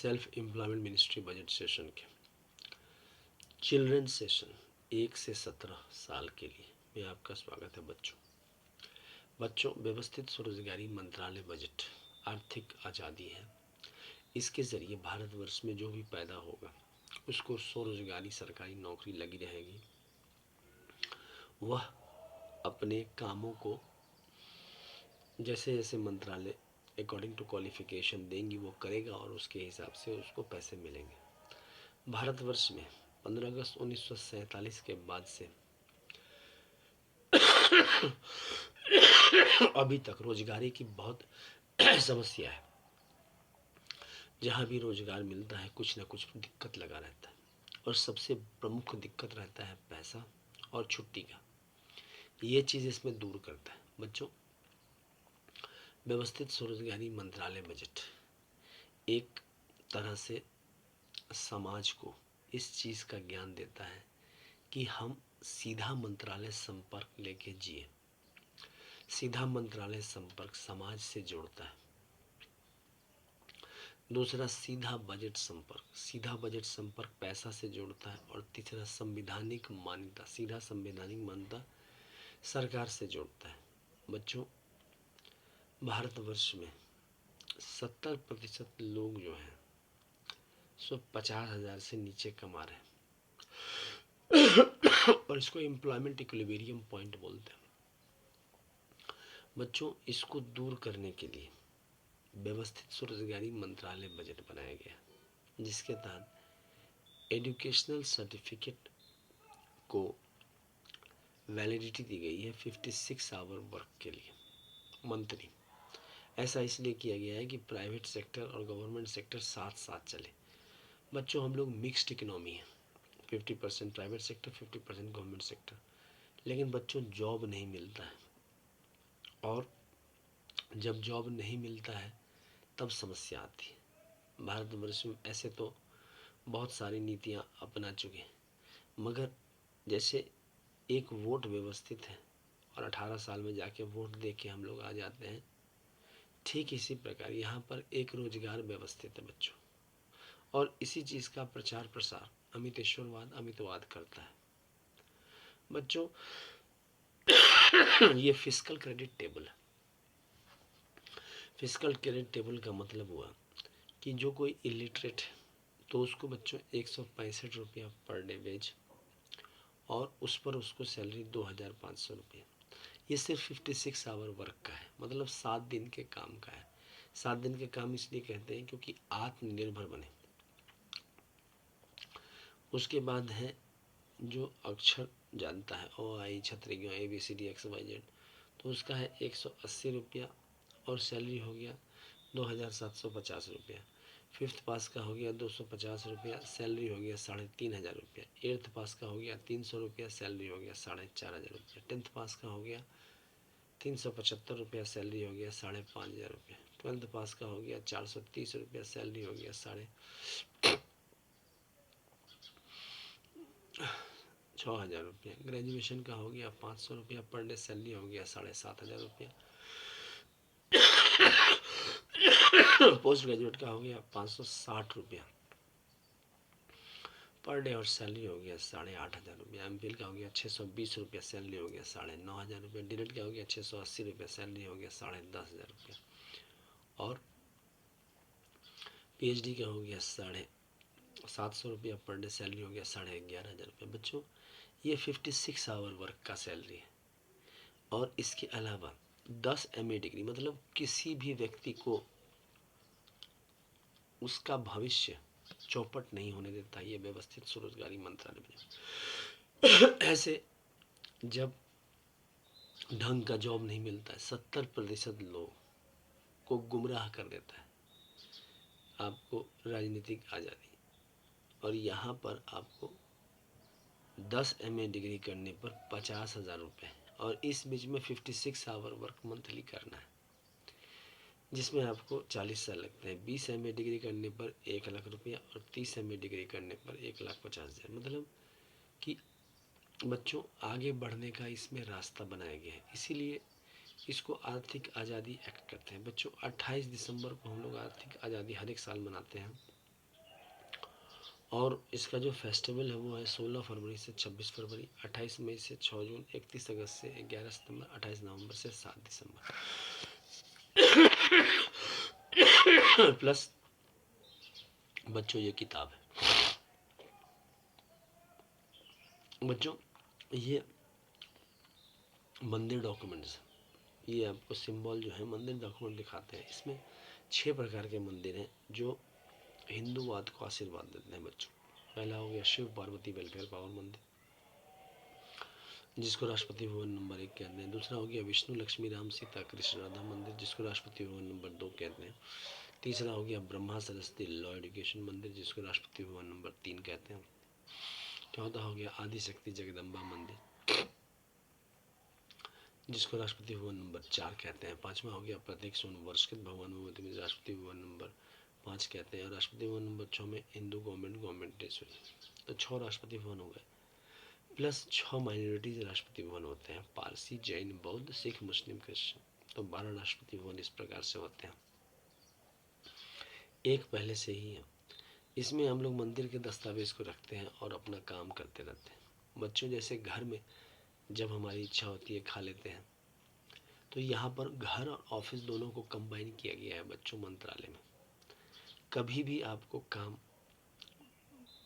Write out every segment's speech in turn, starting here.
Self employment ministry budget session के children session 1 से 17 साल के लिए में आपका स्वागत है बच्चों व्यवस्थित स्वरोजगारी मंत्रालय बजट आर्थिक आज़ादी है। इसके ज़रिए भारतवर्ष में जो भी पैदा होगा उसको स्वरोजगारी सरकारी नौकरी लगी रहेगी। वह अपने कामों को जैसे जैसे मंत्रालय अकॉर्डिंग टू क्वालिफिकेशन देंगी वो करेगा और उसके हिसाब से उसको पैसे मिलेंगे। भारतवर्ष में 15 अगस्त 1947 के बाद से अभी तक रोजगारी की बहुत समस्या है। जहाँ भी रोजगार मिलता है कुछ ना कुछ दिक्कत लगा रहता है और सबसे प्रमुख दिक्कत रहता है पैसा और छुट्टी का। ये चीज़ इसमें दूर करता है। बच्चों व्यवस्थित स्वरोजगारी मंत्रालय बजट एक तरह से समाज को इस चीज़ का ज्ञान देता है कि हम सीधा मंत्रालय संपर्क लेके जिए। सीधा मंत्रालय संपर्क समाज से जोड़ता है। दूसरा सीधा बजट संपर्क पैसा से जोड़ता है। और तीसरा संवैधानिक मान्यता, सीधा संवैधानिक मान्यता सरकार से जोड़ता है। बच्चों भारतवर्ष में 70% लोग जो हैं सो 50,000 से नीचे कमा रहे हैं और इसको एम्प्लॉयमेंट इक्विलिब्रियम पॉइंट बोलते हैं। बच्चों इसको दूर करने के लिए व्यवस्थित स्वरोजगारी मंत्रालय बजट बनाया गया जिसके तहत एजुकेशनल सर्टिफिकेट को वैलिडिटी दी गई है 56 आवर वर्क के लिए मंथली। ऐसा इसलिए किया गया है कि प्राइवेट सेक्टर और गवर्नमेंट सेक्टर साथ साथ चले। बच्चों हम लोग मिक्स्ड इकोनॉमी है, 50% प्राइवेट सेक्टर 50% गवर्नमेंट सेक्टर, लेकिन बच्चों जॉब नहीं मिलता है और जब जॉब नहीं मिलता है तब समस्या आती है। भारतवर्ष में ऐसे तो बहुत सारी नीतियाँ अपना चुके हैं, मगर जैसे एक वोट व्यवस्थित है और 18 साल में जाके वोट दे के हम लोग आ जाते हैं, ठीक इसी प्रकार यहाँ पर एक रोजगार व्यवस्थित है बच्चों। और इसी चीज़ का प्रचार प्रसार अमितवाद करता है। बच्चों ये फिस्कल क्रेडिट टेबल है। फिस्कल क्रेडिट टेबल का मतलब हुआ कि जो कोई इलिटरेट है तो उसको बच्चों 165 रुपया पर डे वेज और उस पर उसको सैलरी 2,500 रुपये। ये सिर्फ 56 आवर वर्क का है, मतलब 7 दिन के काम का है। 7 दिन के काम इसलिए कहते हैं क्योंकि आत्मनिर्भर बने। उसके बाद है जो अक्षर जानता है OI छतरी ABCD XYZ, तो उसका है 180 रुपया और सैलरी हो गया 2,750 रुपया। 5th पास का हो गया 250 रुपया, सैलरी हो गया 3,500 रुपया। 8th पास का हो गया 300 रुपया, सैलरी हो गया 4,500 रुपया। 10th पास का हो गया 375 रुपया, सैलरी हो गया 5,500 रुपया। 12th पास का हो गया 430 रुपया, सैलरी हो गया 6,500 रुपया। ग्रेजुएशन का हो गया 500 रुपया पर डे, सैलरी हो गया 7,500 रुपया। पोस्ट ग्रेजुएट का हो गया 560 रुपया पर डे और सैलरी हो गया 8,500 रुपया। MPhil का हो गया 620 रुपया, सैलरी हो गया 9,500 रुपया। डीलेट का हो गया 680 रुपया, सैलरी हो गया 10,500 रुपया। और PhD का हो गया 750 रुपया पर डे, सैलरी हो गया 11,500 रुपया। बच्चों ये 56 आवर वर्क का सैलरी है। और इसके अलावा 10 MA डिग्री, मतलब किसी भी व्यक्ति को उसका भविष्य चौपट नहीं होने देता ये व्यवस्थित स्वरोजगारी मंत्रालय में। ऐसे जब ढंग का जॉब नहीं मिलता है 70% लोग को गुमराह कर देता है आपको राजनीतिक आज़ादी। और यहाँ पर आपको 10 MA डिग्री करने पर 50,000 रुपये और इस बीच में 56 आवर वर्क मंथली करना है जिसमें आपको 40 साल लगते हैं। 20 MA डिग्री करने पर 1,00,000 रुपया और 30 MA डिग्री करने पर 1,50,000। मतलब कि बच्चों आगे बढ़ने का इसमें रास्ता बनाया गया है, इसीलिए इसको आर्थिक आज़ादी एक्ट कहते हैं। बच्चों 28 दिसंबर को हम लोग आर्थिक आज़ादी हर एक साल मनाते हैं। और इसका जो फेस्टिवल है वो है 16 फरवरी से 26 फरवरी, 28 मई से 6 जून, 31 अगस्त से 11 सितंबर, 28 नवंबर से 7 दिसंबर। प्लस बच्चों ये किताब है। बच्चों ये मंदिर डॉक्यूमेंट्स, ये आपको सिंबल जो है मंदिर डॉक्यूमेंट दिखाते हैं। इसमें 6 प्रकार के मंदिर हैं जो हिंदूवाद को आशीर्वाद देते हैं बच्चों। पहला हो गया शिव पार्वती वेलफेयर पावर मंदिर, जिसको राष्ट्रपति भवन नंबर 1 कहते हैं। दूसरा हो गया विष्णु लक्ष्मी राम सीता कृष्ण राधा मंदिर, जिसको राष्ट्रपति भवन नंबर 2 कहते हैं। तीसरा हो गया ब्रह्मा सरस्वती लॉ एजुकेशन मंदिर, जिसको राष्ट्रपति भवन नंबर 3 कहते हैं। चौथा हो गया आदिशक्ति जगदम्बा मंदिर, जिसको राष्ट्रपति भवन नंबर 4 कहते हैं। पांचवा हो गया प्रत्येक सोमवर्षकृत भगवान भगवती में राष्ट्रपति भवन नंबर 5 कहते हैं। और राष्ट्रपति भवन नंबर 6 में हिंदू गवर्नमेंटेश्वरी। तो 6 राष्ट्रपति भवन हो गए, प्लस 6 माइनॉरिटीज राष्ट्रपति भवन होते हैं, पारसी जैन बौद्ध सिख मुस्लिम क्रिश्चियन। तो 12 राष्ट्रपति भवन इस प्रकार से होते हैं। एक पहले से ही है। इसमें हम लोग मंदिर के दस्तावेज को रखते हैं और अपना काम करते रहते हैं। बच्चों जैसे घर में जब हमारी इच्छा होती है खा लेते हैं, तो यहाँ पर घर और ऑफिस दोनों को कंबाइन किया गया है बच्चों मंत्रालय में। कभी भी आपको काम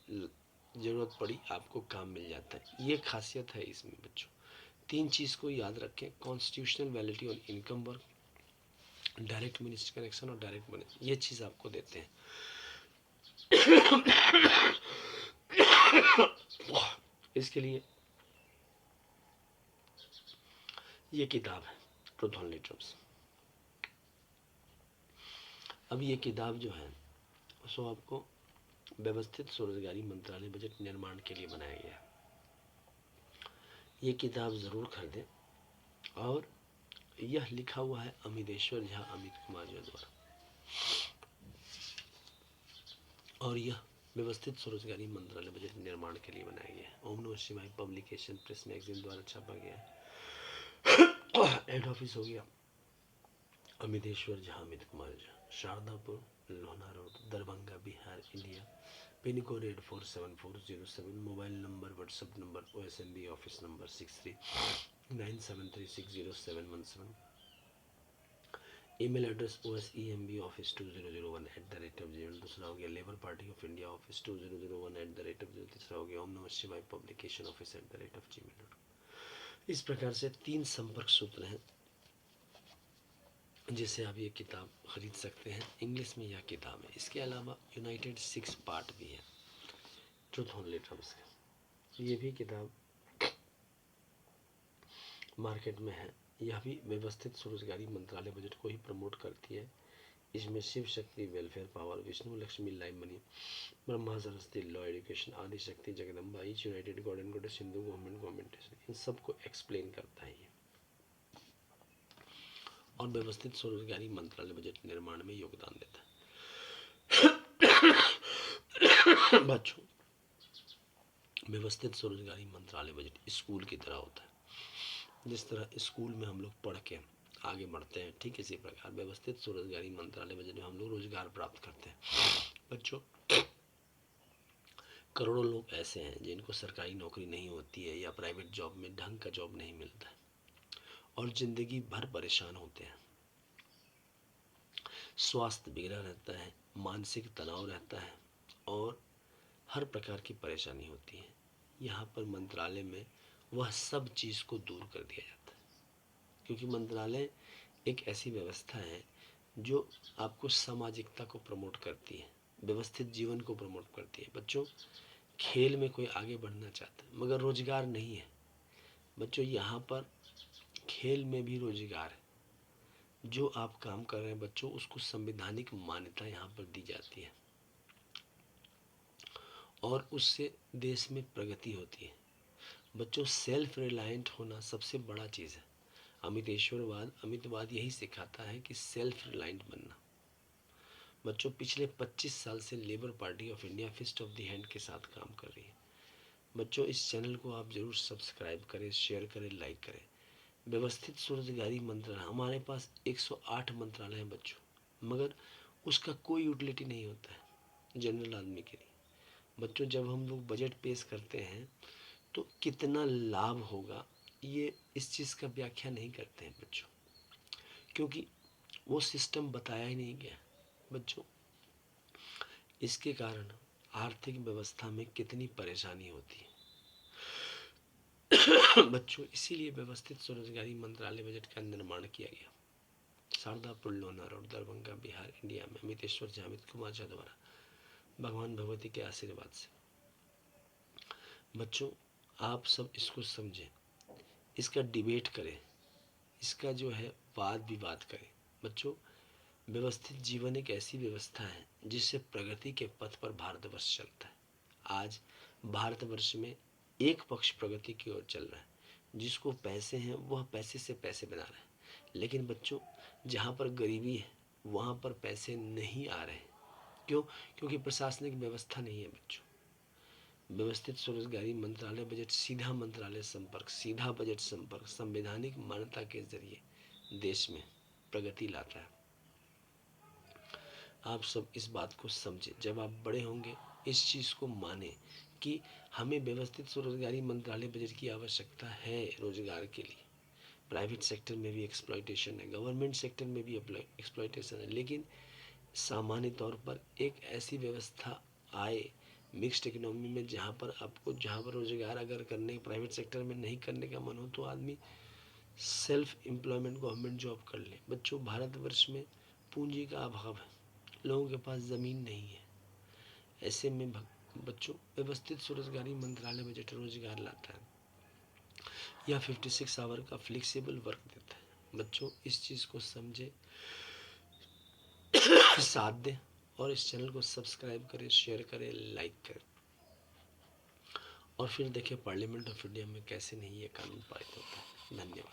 जरूरत पड़ी आपको काम मिल जाता है, ये खासियत है इसमें बच्चों। 3 चीज़ को याद रखें, कॉन्स्टिट्यूशनल वैलिडिटी और income work, direct minister connection और डायरेक्ट मनी, ये चीज़ आपको देते हैं। इसके लिए ये किताब है ट्रुथ ऑनली ट्रम्स। अब ये किताब जो है सो आपको व्यवस्थित स्वरोजगारी मंत्रालय बजट निर्माण के लिए बनाया गया है। ये किताब ज़रूर खरीदें। और यह लिखा हुआ है अमितेश्वर झा अमित कुमार जी द्वारा, और यह व्यवस्थित स्वरोजगारी मंत्रालय बजट निर्माण के लिए बनाया गया है। ओम नमः शिवाय पब्लिकेशन प्रेस मैगजीन द्वारा छापा गया है। हेड ऑफिस हो गया Amiteshwar Jha Amit Kumar Jha, Sharadapur Lohna road Darbhanga Bihar India, pin code 847407, mobile number WhatsApp number OSMB office number 6397360717, email address OSEMBoffice2001@gmail। दूसरा हो गया labour party of India office 2001@gmail। तीसरा हो गया ओम नमः शिवाय पब्लिकेशन ऑफिस @gmail। इस प्रकार से 3 संपर्क सूत्र हैं जिससे आप ये किताब खरीद सकते हैं। इंग्लिश में यह किताब है। इसके अलावा यूनाइटेड 6 पार्ट भी है ट्रुथ ओनली ट्रम्स का, ये भी किताब मार्केट में है। यह भी व्यवस्थित स्वरोजगारी मंत्रालय बजट को ही प्रमोट करती है। इसमें Shiv Shakti welfare power, Vishnu Lakshmi live money, Brahma Saraswati law education, Adi Shakti Jagdamba, each united god and goddess, Hindu government, इन सबको एक्सप्लेन करता है ये, और व्यवस्थित स्वरोजगारी मंत्रालय बजट निर्माण में योगदान देता है। बच्चों व्यवस्थित स्वरोजगारी मंत्रालय बजट स्कूल की तरह होता है। जिस तरह स्कूल में हम लोग पढ़ के आगे बढ़ते हैं, ठीक इसी प्रकार व्यवस्थित स्वरोजगारी मंत्रालय बजट में हम लोग रोजगार प्राप्त करते हैं। बच्चों करोड़ों लोग ऐसे हैं जिनको सरकारी नौकरी नहीं होती है या प्राइवेट जॉब में ढंग का जॉब नहीं मिलता है और जिंदगी भर परेशान होते हैं। स्वास्थ्य बिगड़ा रहता है, मानसिक तनाव रहता है और हर प्रकार की परेशानी होती है। यहाँ पर मंत्रालय में वह सब चीज़ को दूर कर दिया जाता है, क्योंकि मंत्रालय एक ऐसी व्यवस्था है जो आपको सामाजिकता को प्रमोट करती है, व्यवस्थित जीवन को प्रमोट करती है। बच्चों खेल में कोई आगे बढ़ना चाहता है मगर रोजगार नहीं है। बच्चों यहाँ पर खेल में भी रोजगार है। जो आप काम कर रहे हैं बच्चों उसको संवैधानिक मान्यता यहाँ पर दी जाती है और उससे देश में प्रगति होती है। बच्चों सेल्फ रिलायंट होना सबसे बड़ा चीज़ है। अमितवाद यही सिखाता है कि सेल्फ रिलायंट बनना। बच्चों पिछले 25 साल से labour party of India fist of the hand के साथ काम कर रही है। बच्चों इस चैनल को आप जरूर सब्सक्राइब करें, शेयर करें, लाइक करें। व्यवस्थित स्वरोजगारी मंत्रालय, हमारे पास 108 मंत्रालय हैं बच्चों, मगर उसका कोई यूटिलिटी नहीं होता है जनरल आदमी के लिए। बच्चों जब हम लोग बजट पेश करते हैं तो कितना लाभ होगा ये इस चीज़ का व्याख्या नहीं करते हैं बच्चों, क्योंकि वो सिस्टम बताया ही नहीं गया बच्चों। इसके कारण आर्थिक व्यवस्था में कितनी परेशानी होती है बच्चों। इसीलिए व्यवस्थित स्वरोजगारी मंत्रालय बजट का निर्माण किया गया। शारदापुर लोना रोड, दरभंगा, बिहार, इंडिया में अमितेश्वर झा, अमित कुमार झा द्वारा भगवान भगवती के आशीर्वाद से। बच्चों आप सब इसको समझें, इसका डिबेट करें, इसका जो है वाद विवाद करें। बच्चों व्यवस्थित जीवन एक ऐसी व्यवस्था है जिससे प्रगति के पथ पर भारतवर्ष चलता है। आज भारतवर्ष में एक पक्ष प्रगति की ओर चल रहा है, जिसको पैसे हैं वह पैसे से पैसे बना रहा है, लेकिन बच्चों जहाँ पर गरीबी है वहाँ पर पैसे नहीं आ रहे। क्यों? क्योंकि प्रशासनिक व्यवस्था नहीं है बच्चों। व्यवस्थित स्वरोजगारी मंत्रालय बजट सीधा मंत्रालय संपर्क, सीधा बजट संपर्क संवैधानिक मान्यता के जरिए देश में प्रगति लाता है। आप सब इस बात को समझें, जब आप बड़े होंगे इस चीज़ को माने कि हमें व्यवस्थित स्वरोजगारी मंत्रालय बजट की आवश्यकता है रोजगार के लिए। प्राइवेट सेक्टर में भी एक्सप्लॉयटेशन है, गवर्नमेंट सेक्टर में भी एक्सप्लॉयटेशन है, लेकिन सामान्य तौर पर एक ऐसी व्यवस्था आए मिक्स्ड इकोनॉमी में जहाँ पर रोजगार अगर करने प्राइवेट सेक्टर में नहीं करने का मन हो तो आदमी सेल्फ एम्प्लॉयमेंट गवर्नमेंट जॉब कर ले। बच्चों भारतवर्ष में पूंजी का अभाव है, लोगों के पास ज़मीन नहीं है। ऐसे में बच्चों व्यवस्थित स्वरोजगारी मंत्रालय बजट रोजगार लाता है या 56 आवर का फ्लेक्सिबल वर्क देता है। बच्चों इस चीज़ को समझे, साथ दें और इस चैनल को सब्सक्राइब करें, शेयर करें, लाइक करें और फिर देखें पार्लियामेंट ऑफ इंडिया में कैसे नहीं ये कानून पारित होता है। धन्यवाद।